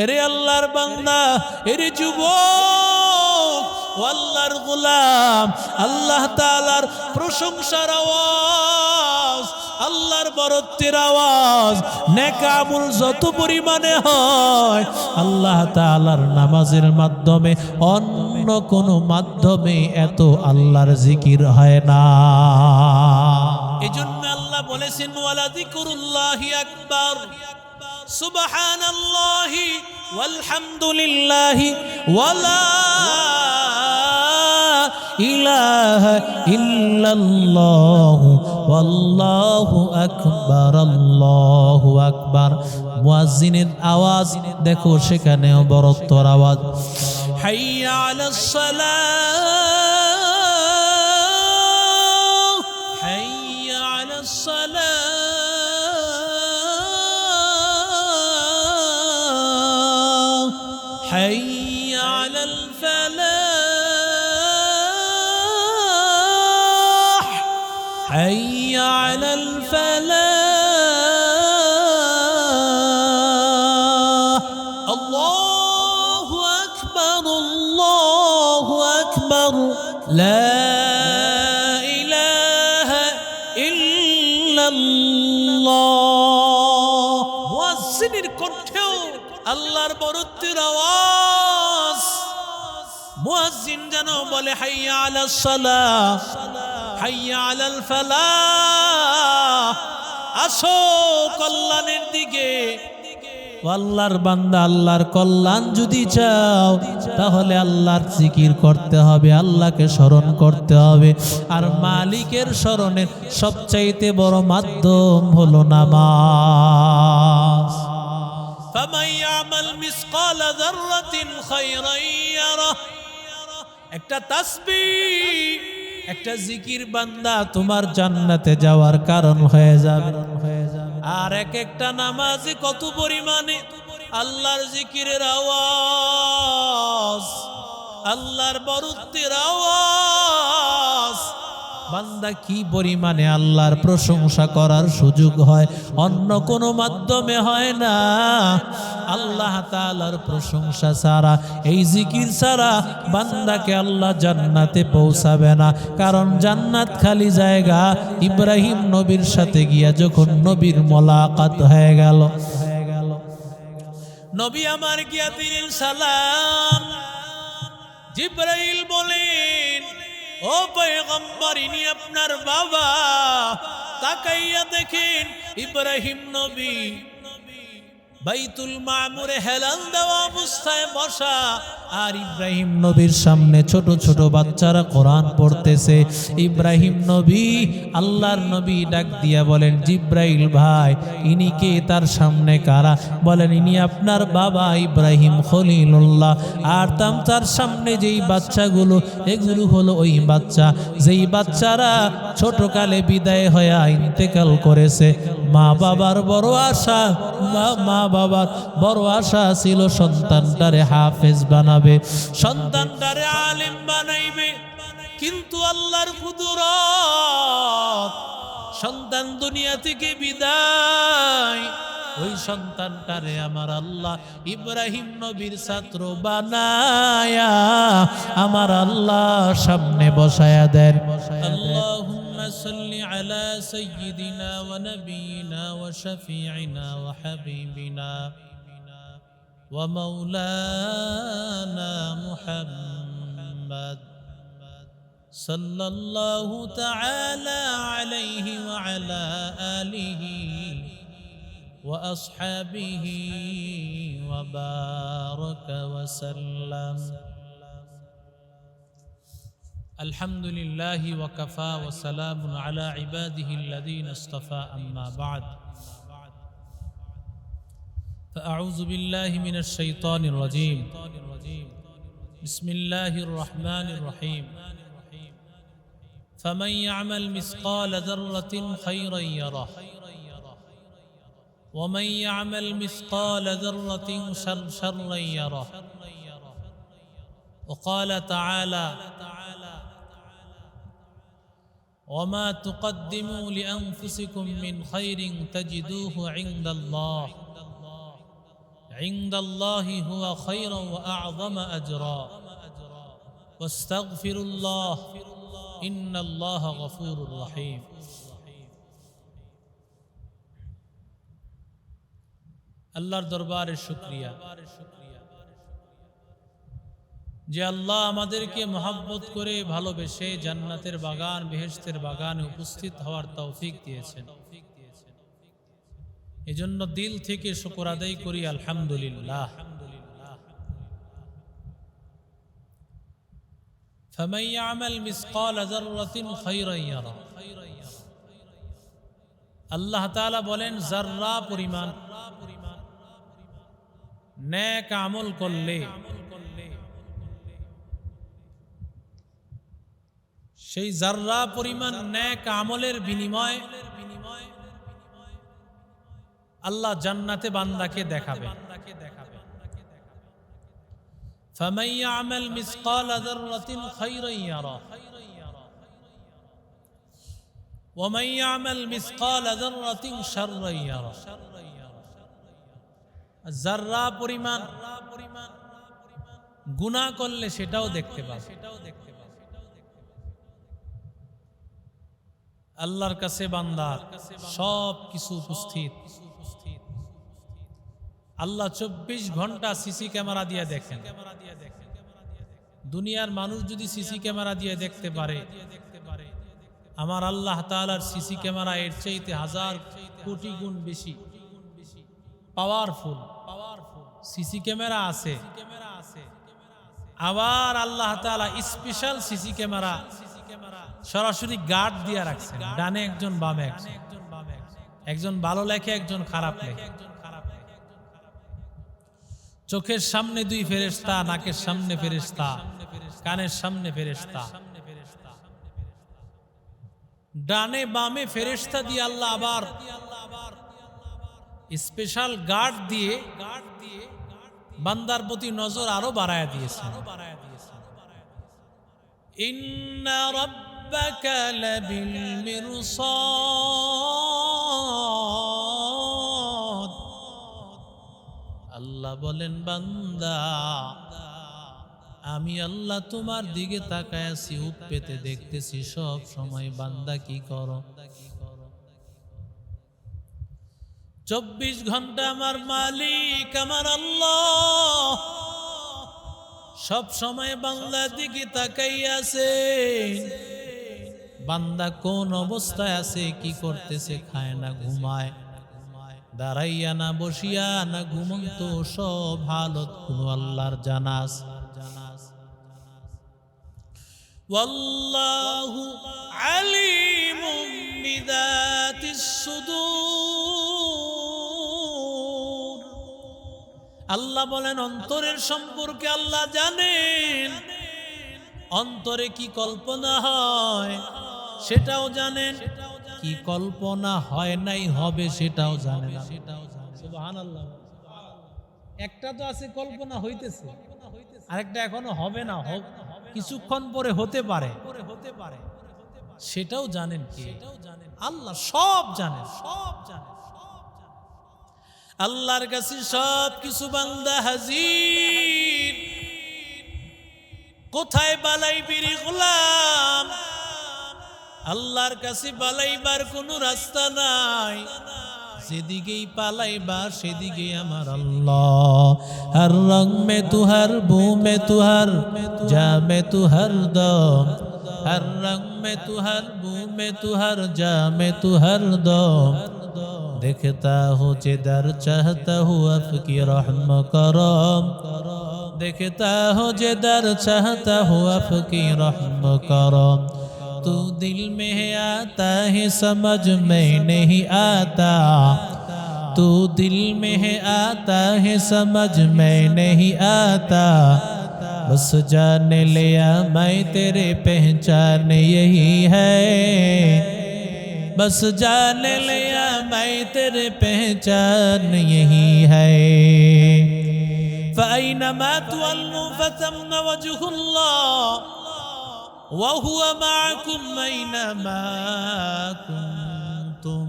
এরে আল্লাহর বান্দা, এরে যুবক, ও আল্লাহর গোলাম, আল্লাহ তাআলার প্রশংসার আওয়াজ, আল্লাহর বরত্বের আওয়াজ নেক আমল যত পরিমাণে হয়, আল্লাহ তাআলার নামাজের মাধ্যমে অন্য কোনো মাধ্যমে এত আল্লাহর জিকির হয় না। এজন্য আল্লাহ বলেছেন ওয়ালা যিকরুল্লাহি আকবার, সুবহানাল্লাহি ওয়ালহামদুলিল্লাহি ওয়ালা ইলাহা ইল্লাল্লাহু ওয়াল্লাহু আকবার, আল্লাহু আকবার। মুয়াজ্জিনের আওয়াজ দেখো, সেখানেও বড়ত্বর আওয়াজ। হাইয়া আলাস সালাহ, হাইয়া আলাস সালাহ, হাইয়া আলাল ফালাহ, হাইয়া আলাল ফালাহ। আল্লাহু আকবার, আল্লাহু আকবার, লা ইলাহা ইল্লাল্লাহ। মুয়াজ্জিনের কণ্ঠেও আল্লাহর বরত্বের আওয়াজ। মুয়াজ্জিন যেন বলে হাইয়া আলাস সালাহ, হাইয়া আলাল ফালাহ, আসো কল্যাণের দিকে। আল্লাহর বান্দা, আল্লাহর কল্যাণ যদি চাও তাহলে আল্লাহর জিকির করতে হবে, আল্লাহকে স্মরণ করতে হবে। আর মালিকের স্মরণের সবচাইতে বড় মাধ্যম হলো নামাজ। ফামান ইয়ামাল মিসকালা যাররাতিন খায়রান ইয়ারা। একটা তাসবিহ, একটা জিকির বান্দা তোমার জান্নাতে যাওয়ার কারণ হয়ে যাবে। আর এক একটা নামাজে কত পরিমাণে আল্লাহর জিকিরের আওয়াজ, আল্লাহর বরত্বের আওয়াজ। বান্দা কি পরিমাণে আল্লাহর প্রশংসা করার সুযোগ হয়, অন্য কোনো মাধ্যমে হয় না। আল্লাহ তাআলার প্রশংসা ছাড়া, এই জিকির ছাড়া বান্দাকে আল্লাহ জান্নাতে পৌঁছাবে না। কারণ জান্নাত খালি জায়গা। ইব্রাহিম নবীর সাথে গিয়া যখন নবীর মোলাকাত হয়ে গেল, নবী আমার গিয়া দিলেন সালাম। জিবরাইল বলেন, ও পয়গম্বর, ইনি আপনার বাবা। তাকাইয়া দেখেন ইব্রাহিম নবী বাইতুল মামুরে হেলাল দেওয়া অবস্থায় বসা, আর ইব্রাহিম নবীর সামনে ছোট ছোট বাচ্চারা কোরআন পড়তেছে। ইব্রাহিম নবী, আল্লাহর নবী ডাক দিয়া বলেন, জিব্রাইল ভাই, ইনি কে? তার সামনে কারা? বলেন, ইনি আপনার বাবা ইব্রাহিম খলিলুল্লাহ। আর তার সামনে যেই বাচ্চাগুলো, এগুলো হলো ওই বাচ্চা যেই বাচ্চারা ছোটকালে বিদায় হয়ে ইন্তেকাল করেছে। মা বাবার বড় আশা, মা বাবার বড় আশা ছিল সন্তানটারে হাফেজ বানাবে, সন্তানটারে আলেম বানাইবে। কিন্তু আল্লাহর কুদরত, সন্তান দুনিয়া থেকে বিদায়, ওই সন্তানটারে আমার আল্লাহ ইব্রাহিম নবীর ছাত্র বানায়া আমার আল্লাহ সামনে বসায়া দেন। আল্লাহুম্মা সাল্লি আলা সাইয়্যিদিনা ওয়া নাবিয়িনা ওয়া শাফিঈনা ওয়া হাবিবিনা ওয়া মাওলানা মুহাম্মদ সাল্লাল্লাহু তাআলা আলাইহি ওয়া আলা আলিহি وأصحابه وبارك وسلم. الحمد لله وكفى وسلام على عباده الذين اصطفى. أما بعد، فأعوذ بالله من الشيطان الرجيم. بسم الله الرحمن الرحيم. فمن يعمل مثقال ذرة خيرا يره ومن يعمل مثقال ذرة شرا يره. وقال تعالى: وما تقدموا لأنفسكم من خير تجدوه عند الله ইনদাল্লাহি হুয়া খায়রান ওয়া আ'যামা আজরা ওয়াস্তাগফিরুল্লাহ ইন্নাল্লাহা গফুরুর রহিম। আল্লাহর দরবারে শুকরিয়া যে আল্লাহ আমাদেরকে মহব্বত করে ভালোবেসে জান্নাতের বাগান বেহেশতের বাগানে উপস্থিত হওয়ার তৌফিক দিয়েছেন। এজন্য দিল থেকে শুকর আদায় করি আলহামদুলিল্লাহ। ফামান ইয়ামাল মিসকাল যাররাতিন খায়রান ইয়ারা। আল্লাহ তাআলা বলেন যাররা পরিমাণ নেক আমল করলে সেই যাররা পরিমাণ নেক আমলের বিনিময় আল্লাহ জান্নাতে বান্দাকে দেখাবে। ফামান ইয়ামাল মিসকাল যাররাতিন খায়রান ইয়ারা ওয়া মান ইয়ামাল মিসকাল যাররাতিন শাররান ইয়ারা। যাররা পরিমাণ গুনাহ করলে সেটাও দেখতে পাবে। আল্লাহর কাছে বান্দার সব কিছু উপস্থিত। আল্লাহ 24 ঘন্টা সিসি ক্যামেরা দিয়ে দেখেন। দুনিয়ার মানুষ যদি সিসি ক্যামেরা দিয়ে দেখতে পারে, আমার আল্লাহ তাআলার সিসি ক্যামেরা এর চাইতে 1000 কোটি গুণ বেশি পাওয়ারফুল সিসি ক্যামেরা আছে। আবার আল্লাহ তাআলা স্পেশাল সিসি ক্যামেরা সরাসরি গার্ড দিয়ে রাখছেন, ডানে একজন বামে একজন, একজন ভালো লেখে একজন খারাপ লেখে। চোখের সামনে 2 ফেরেশতা, নাকের সামনে ফেরেশতা, কানের সামনে ফেরেশতা, ডানে বামে ফেরেশতা দিয়ে আল্লাহ আবার স্পেশাল গার্ড দিয়ে বান্দার প্রতি নজর আরো বাড়ায়া দিয়েছেন। ইন্না রাব্বাকা লাবিল মিরসাদ। আল্লাহ বলেন বান্দা আমি আল্লাহ তোমার দিকে তাকায় আছি, উপ পেতে দেখতেছি সব সময় বান্দা কি করো। 24 ঘন্টা আমার মালিক আমার আল্লাহ সব সময় বান্দার দিকে তাকাইয়া আছে। বান্দা কোন অবস্থায় আছে, কি করতেছে, খায় না ঘুমায়, দাঁড়াইয়া না বসিয়া না ঘুমন্ত, সব হালত কোন আল্লাহর জানাস। ওয়াল্লাহু আলিমুম বিযাতিস সুদূর। আল্লাহ বলেন অন্তরের সম্পর্কে আল্লাহ জানেন, অন্তরে কি কল্পনা হয় সেটাও জানেন, কি কল্পনা হয় নাই হবে সেটাও জানেন। সুবহানাল্লাহ। একটা তো আছে কল্পনা হইতেছে, আরেকটা এখনো হবে না, কিছুক্ষণ পরে হতে পারে, সেটাও জানেন কে? আল্লাহ সব জানেন, সব জানেন। আল্লাহর কাছে সব কিছু বান্দা হাজির। কোথায় বালাইবি রে গোলাম? আল্লাহর কাছে পালাইবার কোনো রাস্তা নাই, যেদিকেই পালাইবা সেদিকে আমার আল্লাহ। হর রং মে তু হর বু মে তু হর যা মে তু হর দম, হর রং মে তু হর বু মে তু হর যা মে তু হর দম। देखता हो जिधर चाहता हूँ आपकी रहम करम, देखता हो जिधर चाहता हूँ आपकी रहम करम। तू दिल में है आता है समझ में नहीं आता, तू दिल में है आता है समझ में नहीं आता। बस जान लिया मैं तेरे पहचान यही है, बस जान लिया मैं तेरे पहचान यही है। فأينما تولوا فثم وجه الله وهو معكم أينما كنتم।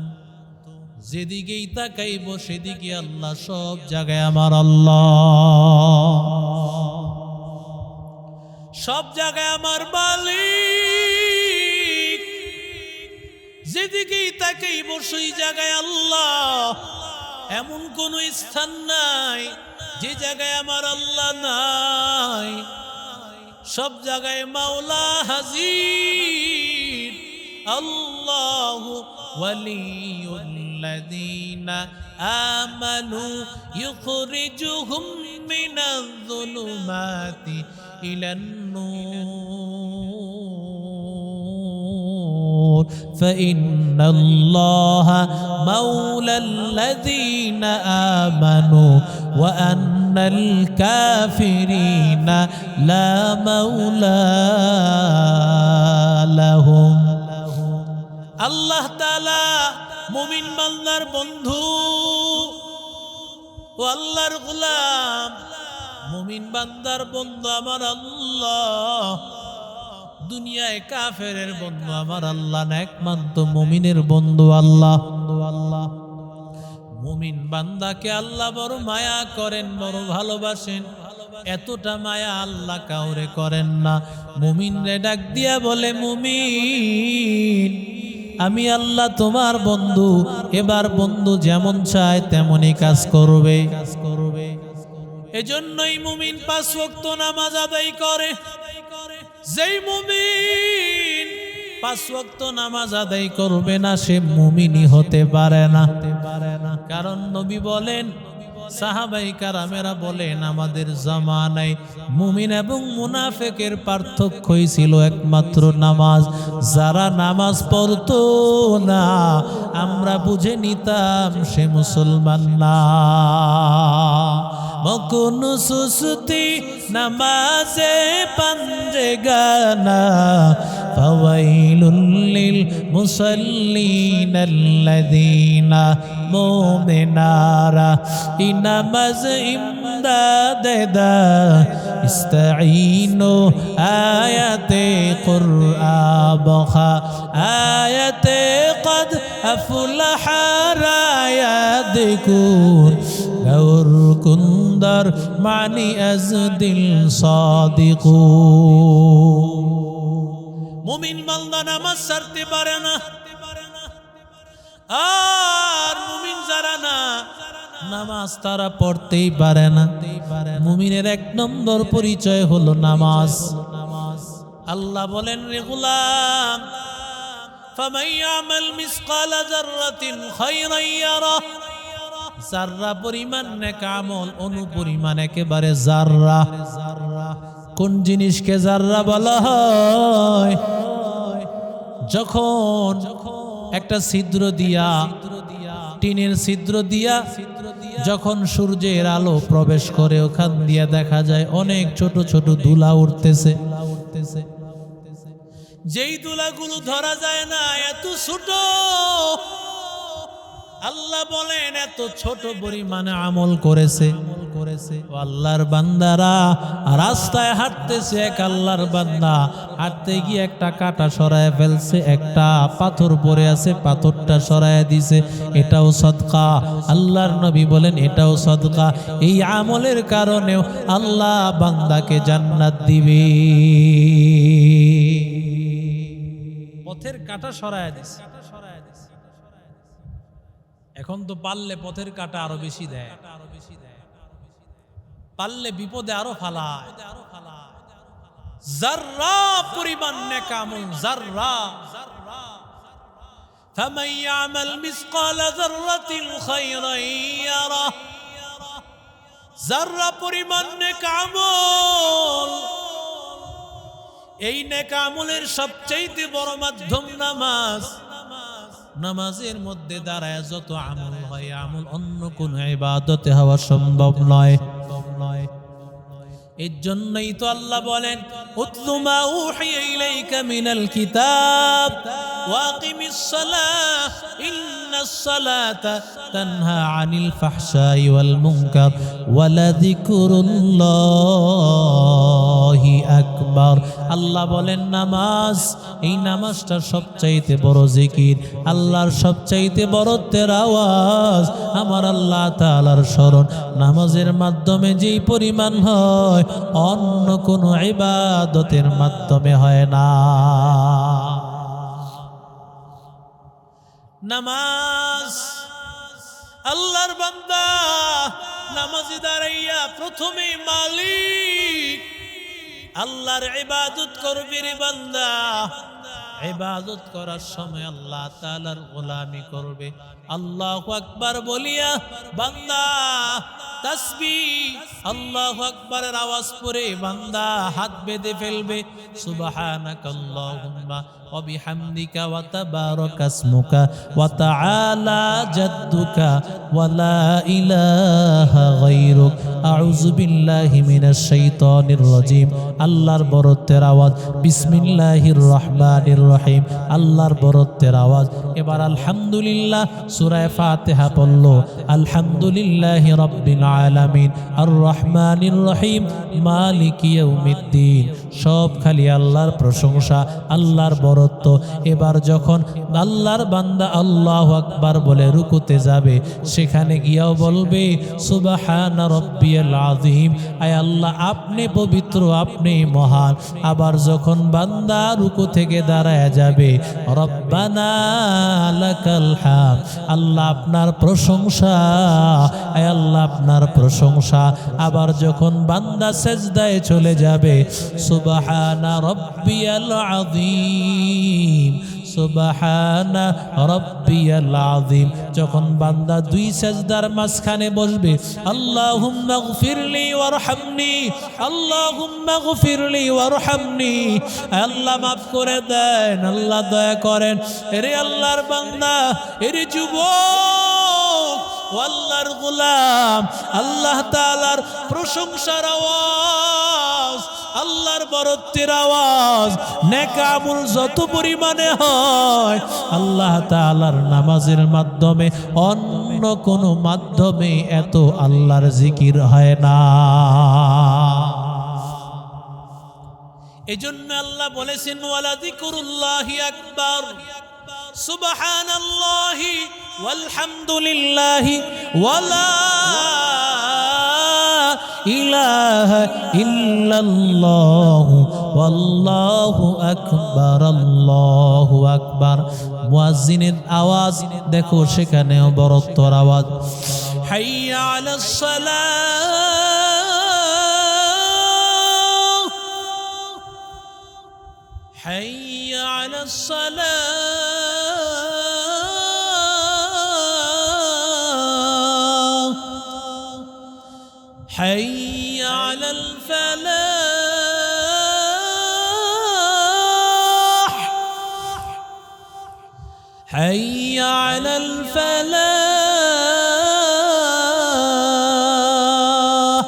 যেদিকেই তাকাইব সেদিকে আল্লাহ, সব জায়গায় আমার আল্লাহ, সব জায়গায় আমার মালিক। যেদিকেই তাকাইব সেই জায়গায় আল্লাহ। এমন কোন স্থান নাই যে জায়গায় আমার আল্লাহ নাই। সব জায়গায় মাওলা হাজির। আল্লাহু ওয়ালিউল্লাযীনা আমানু ইখরিজুহুম মিনায-যুলুমাতি ইলান নূর ফাইন্নাল্লাহা মাওলাল্লাযীনা আমানু ওয়া আন্নাল কাফিরিনা লা মাওলা লাহুম। আল্লাহ তাআলা মুমিন বান্দার বন্ধু ও আল্লাহর গোলাম। মুমিন বান্দার বন্ধু আমার আল্লাহ। দুনিয়ায় কাফেরের বন্ধু আমার আল্লাহ না, একমাত্র মুমিনের বন্ধু আল্লাহ। মুমিন বান্দাকে আল্লাহ বড় মায়া করেন, বড় ভালোবাসেন। এতটা মায়া আল্লাহ কাউরে করেন না। মুমিনরে ডাক দিয়া বলে, মুমিন আমি আল্লাহ তোমার বন্ধু। এবার বন্ধু যেমন চায় তেমনই কাজ করবে। এজন্যই মুমিন 5 ওয়াক্ত নামাজ আদায় করে। যেই মুমিন 5 ওয়াক্ত নামাজ আদায় করবে না, সে মুমিনই হতে পারে না। কারণ নবী বলেন, সাহাবায়ে কেরামেরা বলেন, আমাদের জামানায় মুমিন এবং মুনাফিকের পার্থক্যই ছিল একমাত্র নামাজ। যারা নামাজ পড়তো না, আমরা বুঝে নিতাম সে মুসলমান না। মকুন সুস্তি নামাজে পাঞ্জেগানা ফাওয়াইলুল লিল মুসাল্লিনাল্লাযীনা মুমিনারা ইনামাজ ইমদাদা ইস্তাঈনু আয়াতে কুরআবখা আয়াতে কদ আফলাহা রায়াদিকুন গৌর কুন্দর মানি আজদিল সাদিকু। মুমিন বান্দা নামাজ ছাড়তে পারে না। আর মুমিন যারা না, নামাজ তারা পড়তেই পারে না। মুমিনের 1 নম্বর পরিচয় হলো নামাজ। আল্লাহ বলেন, রে গোলাম, ফামান ইয়ামাল মিসকালা যাররাতিন খায়রান ইয়ারা। যাররা পরিমাণ নেক আমল, অনুপরিমাণ একেবারে যাররা। কোন জিনিসকে যাররা বলা হয়? যখন একটা ছিদ্র দিয়া, টিনের ছিদ্র দিয়া যখন সূর্যের আলো প্রবেশ করে, ওখান দিয়া দেখা যায় অনেক ছোট ছোট ধুলা উঠতেছে। যেই ধুলাগুলো ধরা যায় না, এত ছোট। আল্লাহ বলেন, এত ছোট পরিমাণে আমল করেছে। আল্লাহর বান্দারা রাস্তায় হাঁটতেছে, এক আল্লাহর বান্দা হাঁটতে গিয়ে একটা কাঁটা সরায় ফেলছে, একটা পাথর পড়ে আছে, পাথরটা সরায় দিছে। এটাও সদকা। আল্লাহর নবী বলেন, এটাও সদকা। এই আমলের কারণেও আল্লাহ বান্দাকে জান্নাত দিবে। পথের কাঁটা সরায় দিছে। এখন তো পারলে পথের কাঁটা আরো বেশি দেয়, পারলে বিপদে আরো ফালায়। যাররা পরিমাণ নেক আমল, যাররা। ফামান ইয়ামাল মিসকালা যাররাতিন খায়রান ইয়ারা। যাররা পরিমাণ নেক আমল। এই নেক আমলের সবচেয়ে বড় মাধ্যম নামাজ। নামাজের মধ্যে দাঁড়ায় যত আমল হয়, আমল অন্য কোন ইবাদতে হওয়া সম্ভব নয়। এর জন্যই তো আল্লাহ বলেন, উতলু মা উহিয়া ইলাইকা মিনাল কিতাব ওয়াকিমিস সালাহ ইন্নাস সালাতা তানহা আনিল ফাহশাই ওয়াল মুনকার ওয়ালাযিকরুল্লাহি আকবার। আল্লাহ বলেন নামাজ, এই নামাজটা সবচাইতে বড় জিকির, আল্লাহর সবচাইতে বড় তেলাওয়াত আমার আল্লাহ তাআলার স্মরণ নামাজের মাধ্যমে যেই পরিমাণ হয় অন্য কোনো ইবাদতের মাধ্যমে হয় না। নামাজ আল্লাহর বান্দা নামাজে দাঁড়াইয়া প্রথমে মালিক আল্লাহর ইবাদত করবে রে বান্দা। ইবাদত করার সময় আল্লাহ তাআলার গোলামি করবে। আল্লাহু আকবার বলিয়া বান্দা তাসবিহ আল্লাহু আকবারের আওয়াজ পড়ে বান্দা হাত বেঁধে ফেলবে। সুবহানাকাল্লাহুম্মা ওয়া বিহামদিকা ওয়া তাবারাকা ইসমুকা ওয়া তাআলা জাদ্দুকা ওয়া লা ইলাহা গায়রুক আউযু বিল্লাহি মিনাশ শাইতানির রাজীম। আল্লাহর বরত্বের আওয়াজ, বিসমিল্লাহির রহমানির রহিম, আল্লাহর বরত্বের আওয়াজ। এবার আলহামদুলিল্লাহ সূরা ফাতিহা পড়ল। আলহামদুলিল্লাহি রাব্বিল আলামিন আর রহমানির রহিম মালিকি ইয়াউমিদ্দিন। সব খালি আল্লাহর প্রশংসা, আল্লাহর বরত্ব। এবার যখন আল্লাহর বান্দা আল্লাহু আকবার বলে রুকুতে যাবে, সেখানে গিয়াও বলবে সুবহানা রাব্বিয়াল আযীম, আয় আল্লাহ আপনি পবিত্র, আপনি মহান। আবার যখন বান্দা রুকু থেকে দাঁড়ায় যাবে, রব্বানা লাকাল হামদ, আল্লাহ আপনার প্রশংসা, আয় আল্লাহ আপনার প্রশংসা। আবার যখন বান্দা সেজদায় চলে যাবে, সুবহানা রাব্বিয়াল আযীম, সুবহানা রাব্বিয়াল আযীম। যখন বান্দা দুই সেজদার মাঝখানে বসবে, আল্লাহুম্মা গফিরলি ওয়ারহামনি, আল্লাহুম্মা গফিরলি ওয়ারহামনি, আল্লাহ মাফ করে দেন, আল্লাহ দয়া করেন। এরে আল্লাহর বান্দা, এরে যুবক, আল্লাহর গোলাম, আল্লাহ তাআলার প্রশংসার আওয়াজ, আল্লাহর বরত্বের আওয়াজ, নেক আমল যত পরিমাণে হয় আল্লাহ তাআলার নামাজের মাধ্যমে অন্য কোনো মাধ্যমে এত আল্লাহর জিকির হয় না। এজন্য আল্লাহ বলেছেন ওয়ালা যিকরুল্লাহি আকবার, সুবহানাল্লাহি ওয়ালহামদুলিল্লাহি ওয়ালা ইলাহা ইল্লাল্লাহু ওয়াল্লাহু আকবার, আল্লাহু আকবার। মুয়াজ্জিনের আওয়াজ দেখো, সেখানেও বরত্বর আওয়াজ। হাইয়া আলাস সালাহ, হাইয়া আলাস সালাহ, حي على الفلاح، حي على الفلاح،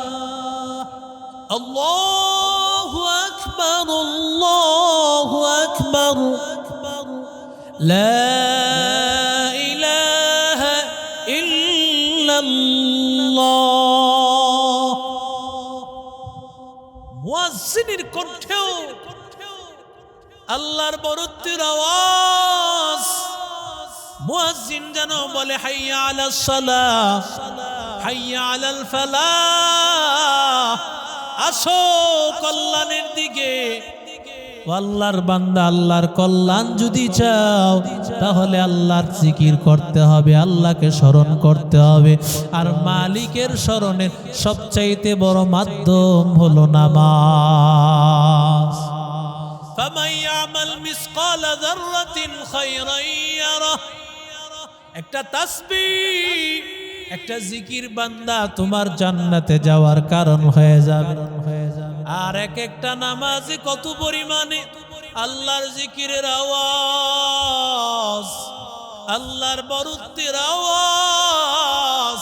الله أكبر، الله أكبر، لا إله إلا الله। মুয়াজ্জিনের কণ্ঠেও আল্লাহর বরত্বের আওয়াজ। মুয়াজ্জিন যেন বলে হাইয়া আলাস সালাহ, হাইয়া আলাল ফালাহ, আসো কল্যাণের দিকে। আল্লাহর বান্দা, আল্লাহর কল্যাণ যদি চাও তাহলে আল্লাহর জিকির করতে হবে, আল্লাহকে স্মরণ করতে হবে। আর মালিকের স্মরণের সবচাইতে বড় মাধ্যম হলো নামাজ। ফামান ইয়ামাল মিসকালা যাররাতিন খায়রান ইয়ারা। একটা তাসবিহ, একটা জিকির বান্দা তোমার জান্নাতে যাওয়ার কারণ হয়ে যাবে। আর এক একটা নামাজে কত পরিমাণে আল্লাহর জিকিরের আওয়াজ, আল্লাহর বরত্বের আওয়াজ।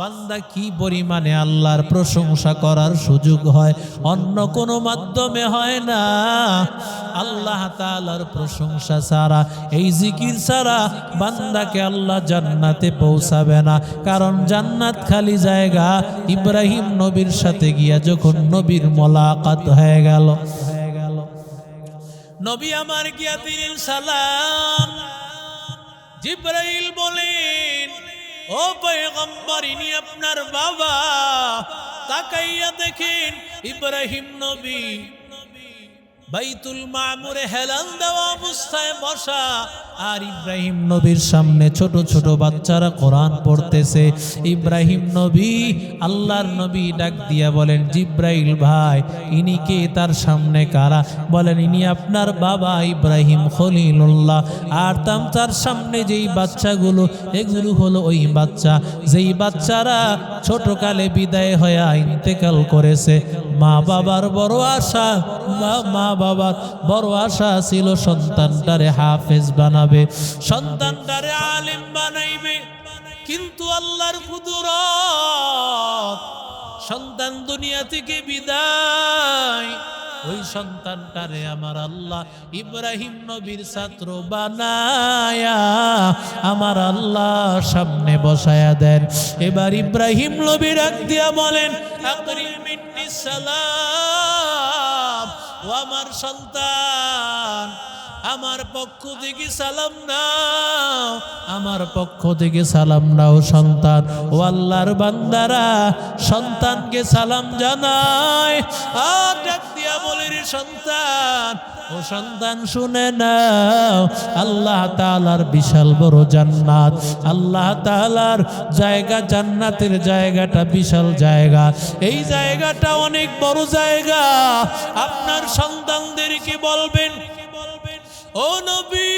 বান্দা কি পরিমাণে আল্লাহর প্রশংসা করার সুযোগ হয়, অন্য কোনো মাধ্যমে হয় না। আল্লাহ তাআলার প্রশংসা ছাড়া, এই জিকির ছাড়া বান্দাকে আল্লাহ জান্নাতে পৌঁছাবে না। কারণ জান্নাত খালি জায়গা। ইব্রাহিম নবীর সাথে গিয়া যখন নবীর মোলাকাত হয়ে গেল, নবী আমার গিয়া দিলেন সালাম। জিবরাইল বলেন, ও পয়গম্বর, ইনি আপনার বাবা। তাকাইয়া দেখেন ইব্রাহিম নবী বাইতুল মামুরে হেলাল দেওয়া অবস্থায় বসা, আর ইব্রাহিম নবীর সামনে ছোট ছোট বাচ্চারা কোরআন পড়তেছে। ইব্রাহিম নবী, আল্লাহর নবী ডাক দিয়া বলেন, জিব্রাইল ভাই, ইনি কে? তার সামনে কারা? বলেন, ইনি আপনার বাবা ইব্রাহিম খলিলুল্লাহ। আর তার সামনে যেই বাচ্চাগুলো, এগুলো হলো ওই বাচ্চা যেই বাচ্চারা ছোটকালে বিদায় হয়ে ইন্তেকাল করেছে। মা বাবার বড় আশা, মা বাবার বড় আশা ছিল সন্তানটারে হাফেজ বানাবে, সন্তানটারে আলেম বানাইবে। কিন্তু আল্লাহর কুদরত, সন্তান দুনিয়া থেকে বিদায়, ওই সন্তানটারে আমার আল্লাহ ইব্রাহিম নবীর ছাত্র বানায়া আমার আল্লাহ সামনে বসায়া দেন। এবার ইব্রাহিম নবী ডাক দিয়া বলেন, আকরিম মিন্নি সালাম, ও আমার সন্তান, আমার পক্ষ থেকে সালাম নাও, আমার পক্ষ থেকে সালাম নাও সন্তান। ও আল্লাহর বান্দারা, সন্তানকে সালাম জানায়। আর ডাক দিয়া বলে, রে সন্তান, ও সন্তান শুনে নাও, আল্লাহ তাআলার বিশাল বড় জান্নাত, আল্লাহ তাআলার জায়গা, জান্নাতের জায়গাটা বিশাল জায়গা। এই জায়গাটা অনেক বড় জায়গা। আপনার সন্তানদেরকে বলবেন, ও নবী,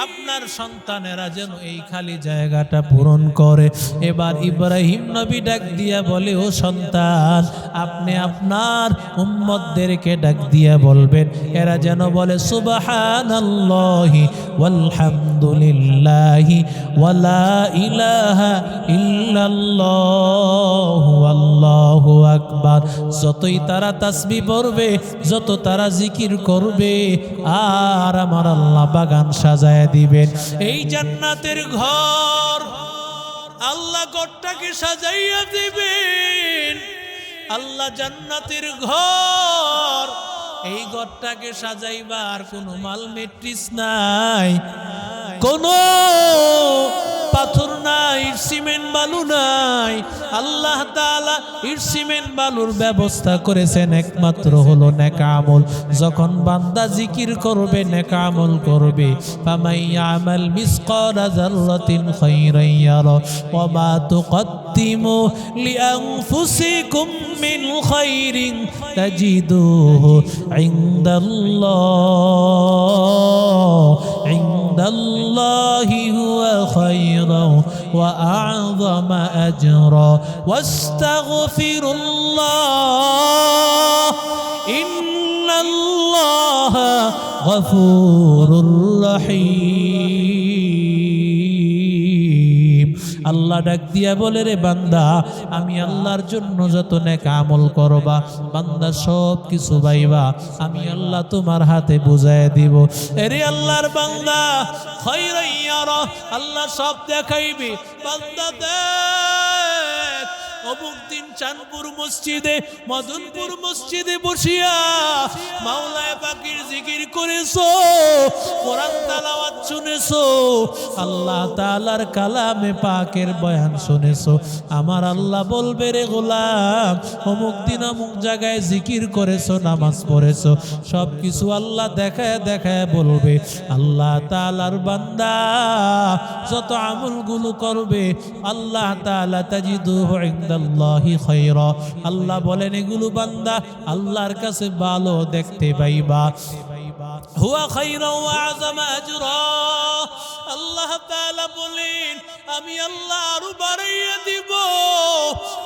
আপনার সন্তানেরা যেন এই খালি জায়গাটা পূরণ করে। এবার ইব্রাহিম নবী ডাক দিয়া বলে, ও সন্তান, আপনি আপনার উম্মতদেরকে ডাক দিয়া বলবেন, এরা যেন বলে সুবহানাল্লাহি ওয়ালহামদুলিল্লাহি ওয়ালা ইলাহা ইল্লাল্লাহু আল্লাহু আকবার। যতই তারা তাসবিহ পড়বে, যত তারা জিকির করবে, আর আমার আল্লাহ বাগান সাজায় দিবেন। এই জান্নাতের ঘর, আল্লাহ ঘরটাকে সাজাইয়া দিবেন। আল্লাহ জান্নাতের ঘর, এই ঘরটাকে সাজাইবার কোনো মাল মেট্রিক্স নাই, কোনো পাথর নাই, সিমেন্ট বালু নাই। আল্লাহ তাআলা ইট সিমেন্ট বালুর ব্যবস্থা করেছেন একমাত্র হলো নেক আমল। যখন বান্দা জিকির করবে, নেক আমল করবে, ফামাইয়ামাল মিসকালা যাররাতিন খায়রান ইয়ারা ওয়া মা তুকদ্দিমু লিআনফুসিকুম মিন খায়রিন তাজিদুহু ইনদাল্লাহ, ইনদাল্লাহি হুয়া খায়রা ওয়া আ'যামা আজরা ওয়াস্তাগফিরুল্লাহ ইন্নাল্লাহা গফুরুর রহিম। আল্লাহ ডাক দিয়া বলে, রে বান্দা, আমি আল্লাহর জন্য যত নেক আমল করবা, বান্দা সব কিছু পাইবা, আমি আল্লাহ তোমার হাতে বুঝায় দিব। এরে আল্লাহর বান্দা, খায়রান ইয়ারা, আল্লাহ সব দেখাইবে। বান্দা দেখ, অমুক দিন চাঁদপুর মসজিদে, মদনপুর মসজিদে বসিয়া মাওলানা পাকের জিকির করেছো, কোরআন তেলাওয়াত শুনেছো, আল্লাহ তাআলার কালামে পাকের বয়ান শুনেছো। আমার আল্লাহ বলবে, রে গোলাম, অমুক দিন অমুক জায়গায় জিকির করেছো, নামাজ পড়েছো, সব কিছু আল্লাহ দেখায় দেখায় বলবে। আল্লাহ তাআলার বান্দা যত আমলগুলো করবে, আল্লাহ তাআলা তাজিদুহু ইনদাল্লাহি খায়রা, আল্লাহ বলেন এগুলো বান্দা আল্লাহর কাছে ভালো দেখতে পাইবা। হুয়া খায়রা ওয়া আ'যামা আজরা, আল্লাহ তাআলা বলেন আমি আল্লাহ আরো বাড়াইয়া দিব,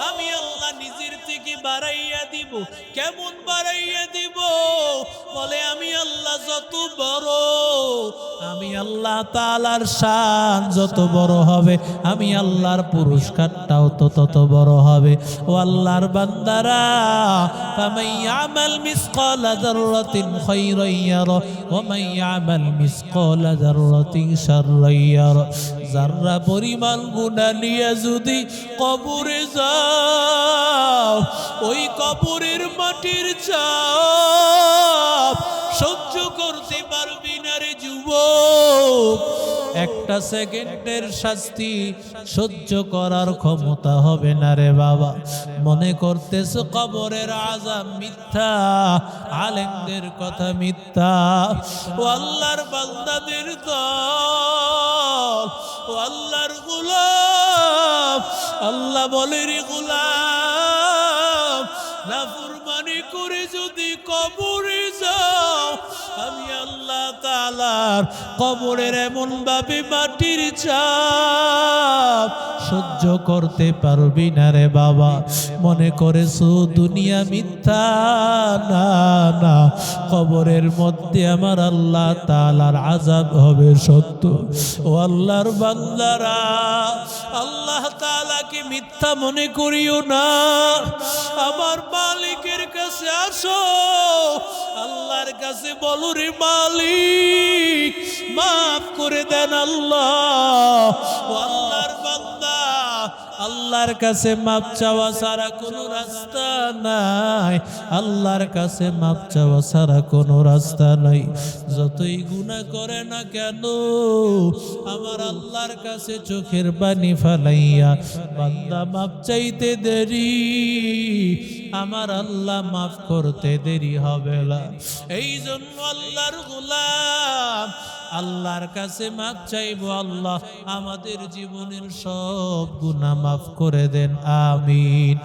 আমি আল্লাহ নিজের থেকে কি বাড়াইয়া দিব? কেমন বাড়াইয়া দিব? বলে আমি আল্লাহ যত বড়, আমি আল্লাহ তাআলার শান যত বড় হবে, আমি আল্লাহর পুরস্কারটাও তো তত বড় হবে। ও আল্লাহর বান্দারা, ফামান ইয়ামাল মিসকালা যাররাতিন খায়রান ইয়ারা ওয়া মান ইয়ামাল মিসকালা যাররাতিন শাররান ইয়ারা। যাররা পরিমাণ গুনাহ নিয়ে যদি কবরে যাও, ওই কবরের মাটির চাপ সহ্য করতে পারবি না রে যুবক। একটা সেকেন্ডের শাস্তি সহ্য করার ক্ষমতা হবে না রে বাবা। মনে করতেছ কবরের আযাব মিথ্যা, আলেমদের কথা মিথ্যা। ও আল্লাহর বান্দাদের দল, ও আল্লাহর গোলাম, আল্লাহ বলে রে গোলাম, নাফরমানি করে যদি কবরে যাও, আমি আল্লাহ তাআলার কবরের এমন ভাবে মাটির চাপ সহ্য করতে পারবি না রে বাবা। মনে করেছো দুনিয়া মিথ্যা? না না, কবরের মধ্যে আমার আল্লাহ তাআলার আযাব হবে সত্য। ও আল্লাহর বান্দারা, আল্লাহ তাআলাকে মিথ্যা মনে করিও না। আমার মালিকের কাছে আসো, আল্লাহর কাছে বলো রে মালিক মাফ করে দেন আল্লাহ। ও আল্লাহর বান্দা, আল্লাহর কাছে মাপ চাওয়া ছাড়া কোনো রাস্তা নাই। আল্লাহর কাছে মাপ চাওয়া ছাড়া কোনো রাস্তা নাই। যতই গুনাহ করে না কেন, আমার আল্লাহর কাছে চোখের পানি ফালাইয়া বান্দা মাপ চাইতে দেরি, আমার আল্লাহ মাফ করতে দেরি হবে না। এই জন্য আল্লাহর গোলাম আল্লাহর কাছে মাফ চাইবো, আল্লাহ আমাদের জীবনের সব গুনাহ মাফ করে দেন, আমিন।